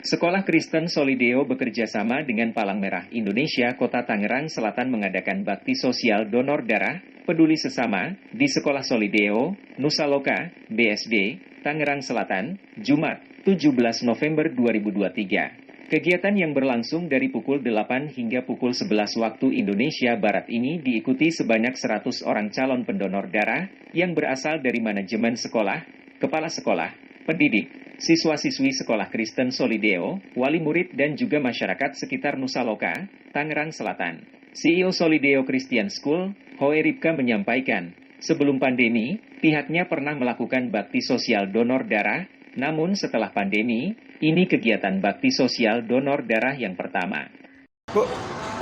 Sekolah Kristen Solideo bekerja sama dengan Palang Merah Indonesia Kota Tangerang Selatan mengadakan bakti sosial donor darah peduli sesama di Sekolah Solideo, Nusa Loka, BSD, Tangerang Selatan, Jumat, 17 November 2023. Kegiatan yang berlangsung dari pukul 8 hingga pukul 11 waktu Indonesia Barat ini diikuti sebanyak 100 orang calon pendonor darah yang berasal dari manajemen sekolah, kepala sekolah, pendidik, siswa-siswi Sekolah Kristen Solideo, wali murid dan juga masyarakat sekitar Nusa Loka, Tangerang Selatan. CEO Solideo Christian School, Hoe Ripka menyampaikan, sebelum pandemi, pihaknya pernah melakukan bakti sosial donor darah, namun setelah pandemi, ini kegiatan bakti sosial donor darah yang pertama. Bu,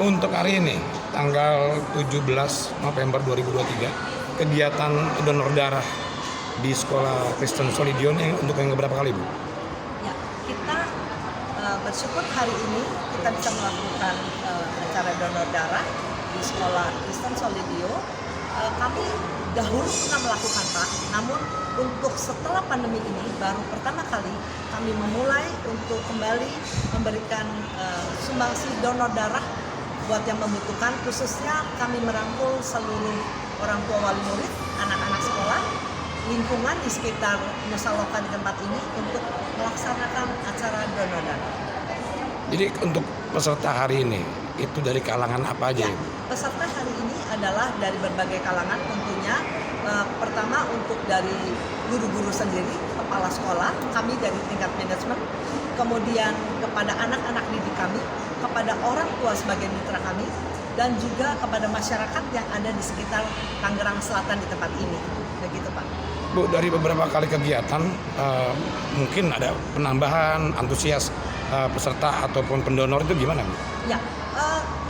untuk hari ini, tanggal 17 November 2023, kegiatan donor darah di Sekolah Kristen Solideo ini untuk yang keberapa kali, Bu? Ya, kita bersyukur hari ini kita bisa melakukan acara donor darah di Sekolah Kristen Solideo. Kami dahulu pernah melakukan, Pak, namun untuk setelah pandemi ini baru pertama kali kami memulai untuk kembali memberikan sumbangsi donor darah buat yang membutuhkan, khususnya kami merangkul seluruh orang tua wali murid, anak-anak sekolah, lingkungan di sekitar Nusa Loka di tempat ini untuk melaksanakan acara donor darah. Jadi untuk peserta hari ini, itu dari kalangan apa aja? Ya, peserta hari ini adalah dari berbagai kalangan tentunya. Pertama untuk dari guru-guru sendiri, kepala sekolah, kami dari tingkat manajemen, kemudian kepada anak-anak didik kami, kepada orang tua sebagai mitra kami, dan juga kepada masyarakat yang ada di sekitar Tangerang Selatan di tempat ini. Begitu, Pak. Bu, dari beberapa kali kegiatan, mungkin ada penambahan antusias peserta ataupun pendonor itu gimana, Bu? Ya,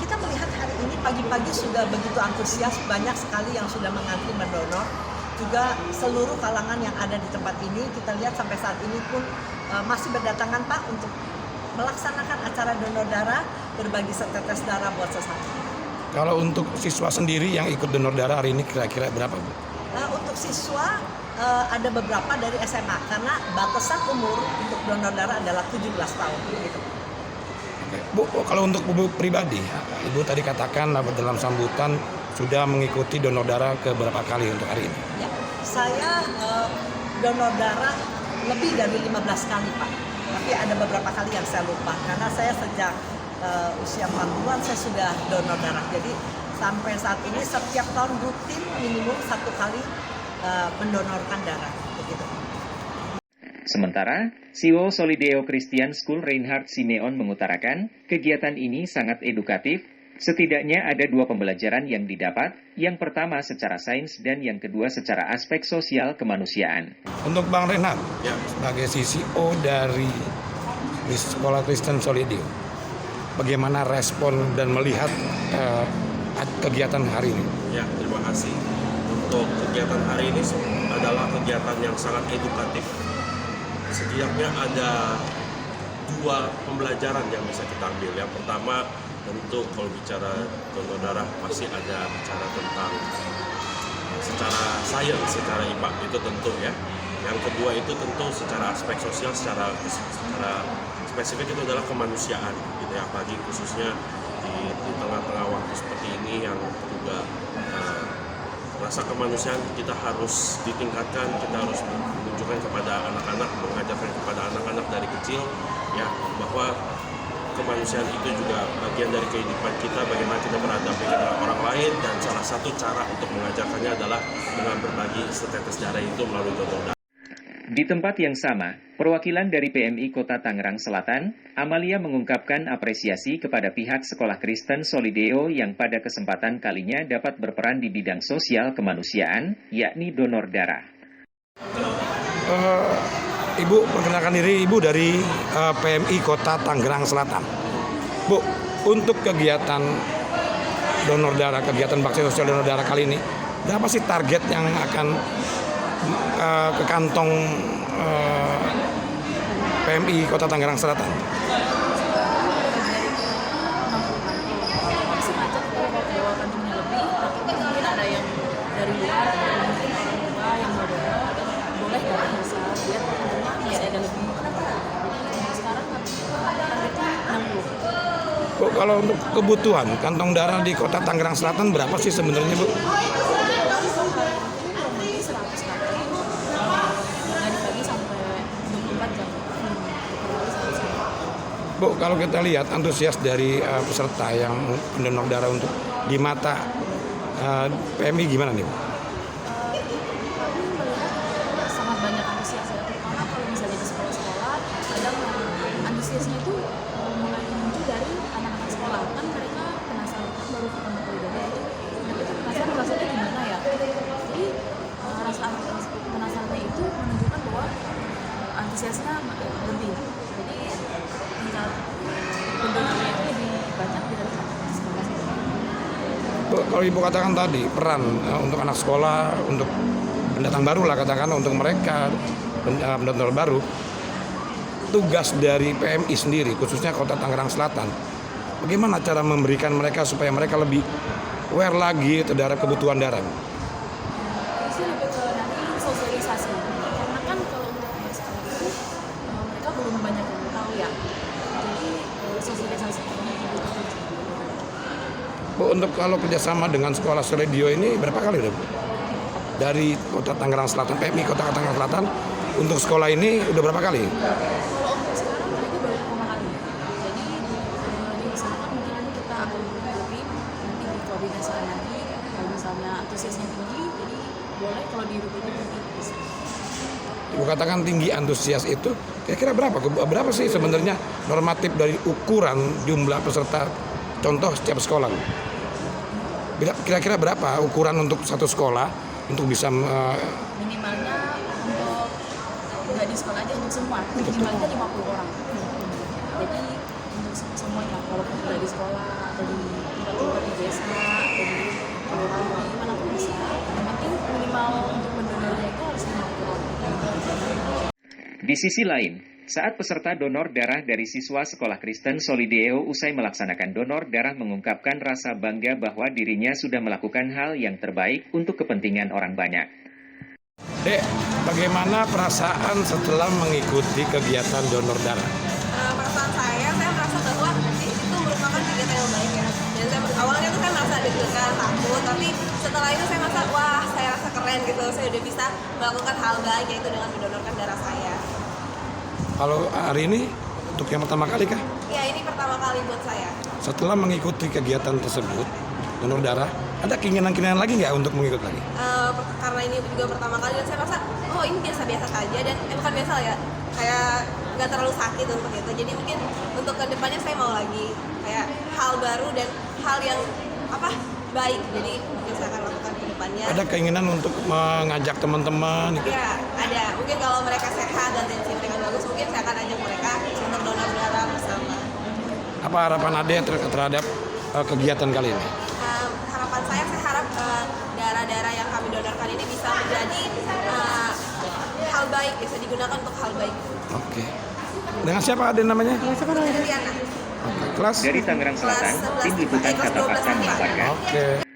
kita melihat hari ini pagi-pagi sudah begitu antusias, banyak sekali yang sudah mengantri mendonor. Juga seluruh kalangan yang ada di tempat ini, kita lihat sampai saat ini pun masih berdatangan, Pak, untuk melaksanakan acara donor darah, berbagi setetes darah buat sesama. Kalau untuk siswa sendiri yang ikut donor darah hari ini kira-kira berapa, Bu? Untuk siswa ada beberapa dari SMA, karena batasan umur untuk donor darah adalah 17 tahun. Gitu. Oke. Bu, kalau untuk Bu pribadi, Ibu tadi katakan dalam sambutan sudah mengikuti donor darah ke berapa kali untuk hari ini? Ya, saya donor darah lebih dari 15 kali, Pak. Tapi ada beberapa kali yang saya lupa, karena saya sejak usia 40-an saya sudah donor darah. Jadi sampai saat ini setiap tahun rutin minimum 1 kali mendonorkan darah. Begitu. Sementara, CEO Solideo Christian School Reinhard Simeon mengutarakan, kegiatan ini sangat edukatif. Setidaknya ada 2 pembelajaran yang didapat, yang pertama secara sains dan yang kedua secara aspek sosial kemanusiaan. Untuk Bang Reinhard, sebagai CCO dari Sekolah Kristen Solideo, bagaimana respon dan melihat kegiatan hari ini? Ya, terima kasih. Untuk kegiatan hari ini adalah kegiatan yang sangat edukatif. Setidaknya ada 2 pembelajaran yang bisa kita ambil. Yang pertama, tentu kalau bicara donor darah pasti ada bicara tentang secara sains, secara IPA, itu tentu ya. Yang kedua itu tentu secara aspek sosial, secara spesifik itu adalah kemanusiaan, gitu ya. Apalagi khususnya di tengah-tengah waktu seperti ini yang juga rasa kemanusiaan kita harus ditingkatkan, kita harus menunjukkan kepada anak-anak, mengajarkan kepada anak-anak dari kecil ya bahwa kemanusiaan itu juga bagian dari kehidupan kita, bagaimana kita beradaptasi dengan orang lain, dan salah satu cara untuk mengajarkannya adalah dengan berbagi setetes darah itu melalui donor darah. Di tempat yang sama, perwakilan dari PMI Kota Tangerang Selatan, Amalia mengungkapkan apresiasi kepada pihak Sekolah Kristen Solideo yang pada kesempatan kalinya dapat berperan di bidang sosial kemanusiaan, yakni donor darah. Ibu, perkenalkan diri Ibu dari PMI Kota Tangerang Selatan. Bu, untuk kegiatan donor darah, kegiatan bakti sosial donor darah kali ini, berapa sih target yang akan ke kantong PMI Kota Tangerang Selatan? Sengaja kita bawa kantongnya lebih, tapi mungkin ada yang dari luar, ada mungkin orang tua yang mau donor, boleh nggak bisa biar ada lebih. Sekarang kalau untuk kebutuhan kantong darah di Kota Tangerang Selatan berapa sih sebenarnya, Bu? Kurang lebih 100 kantong dari pagi sampai 24 jam. Kurang lebih 100 kantong. Bu, kalau kita lihat antusias dari peserta yang mendonor darah untuk di mata PMI gimana nih, Bu? Kami melihat sangat banyak antusias ya, terutama kalau misalnya di sekolah-sekolah kadang antusiasnya itu mulai muncul dari anak-anak sekolah, kan mereka penasaran kan baru pertama kali donor itu, mereka penasaran rasanya gimana ya, jadi rasa penasarannya itu menunjukkan bahwa antusiasnya lebih, jadi tingkat pendonornya itu lebih banyak daripada anak sekolah. Bu, kalau Ibu katakan tadi peran untuk anak sekolah, untuk pendatang baru lah katakan, untuk mereka pendonor baru, tugas dari PMI sendiri khususnya Kota Tangerang Selatan, bagaimana cara memberikan mereka supaya mereka lebih aware lagi terhadap kebutuhan darah? Sih lebih ke nanti sosialisasi, karena kan kalau untuk anak sekolah itu mereka belum banyak yang tahu ya, jadi sosialisasi ini dibutuhkan. Bu, untuk kalau kerjasama dengan sekolah Soledio ini berapa kali udah, Bu? Dari Kota Tangerang Selatan, PMI Kota Tangerang Selatan untuk sekolah ini udah berapa kali? Kalau untuk sekarang ini baru pertama kali, jadi diusahakan mungkin kita akan lebih nanti dikoordinasikan lagi, kalau misalnya antusiasnya tinggi, jadi boleh kalau dirubikin tinggi bisa. Ibu katakan tinggi antusias itu, kira-kira berapa sih sebenarnya normatif dari ukuran jumlah peserta contoh setiap sekolah? Kira-kira berapa ukuran untuk satu sekolah untuk bisa Minimalnya untuk nggak di sekolah aja, untuk semua minimalnya 50 orang, jadi untuk semuanya, walaupun udah di sekolah atau di tempat-tempat di desa atau di kelurahan mana pun bisa, yang penting minimal untuk pendonornya itu harus 50 orang. Di sisi lain, saat peserta donor darah dari siswa Sekolah Kristen Solideo usai melaksanakan donor darah mengungkapkan rasa bangga bahwa dirinya sudah melakukan hal yang terbaik untuk kepentingan orang banyak. Dek, bagaimana perasaan setelah mengikuti kegiatan donor darah? Perasaan saya merasa bahwa itu merupakan kegiatan yang baik ya. Dan saya awalnya tuh saya merasa deg-degan, takut, tapi setelah itu saya merasa wah, saya rasa keren gitu. Saya udah bisa melakukan hal baik, yaitu dengan mendonorkan darah saya. Kalau hari ini untuk yang pertama kali kah? Ya, ini pertama kali buat saya. Setelah mengikuti kegiatan tersebut, donor darah, ada keinginan-keinginan lagi nggak untuk mengikut lagi? Karena ini juga pertama kali dan saya merasa oh ini biasa-biasa saja dan bukan biasa ya, kayak nggak terlalu sakit untuk itu. Jadi mungkin untuk kedepannya saya mau lagi kayak hal baru dan hal yang baik. Jadi mungkin saya akan lakukan kedepannya. Ada keinginan untuk mengajak teman-teman? Gitu? Ya ada. Mungkin kalau mereka sehat dan tensi mereka bagus, mungkin saya akan ajak mereka untuk donor darah bersama. Apa harapan Ade terhadap kegiatan kali ini? Harapan saya harap darah-darah yang kami donorkan ini bisa menjadi hal baik, bisa digunakan untuk hal baik. Oke. Dengan siapa Ade namanya? Diana. Kelas? Dari Tangerang Selatan, tim liputan Kata Fakta melaporkan. Oke.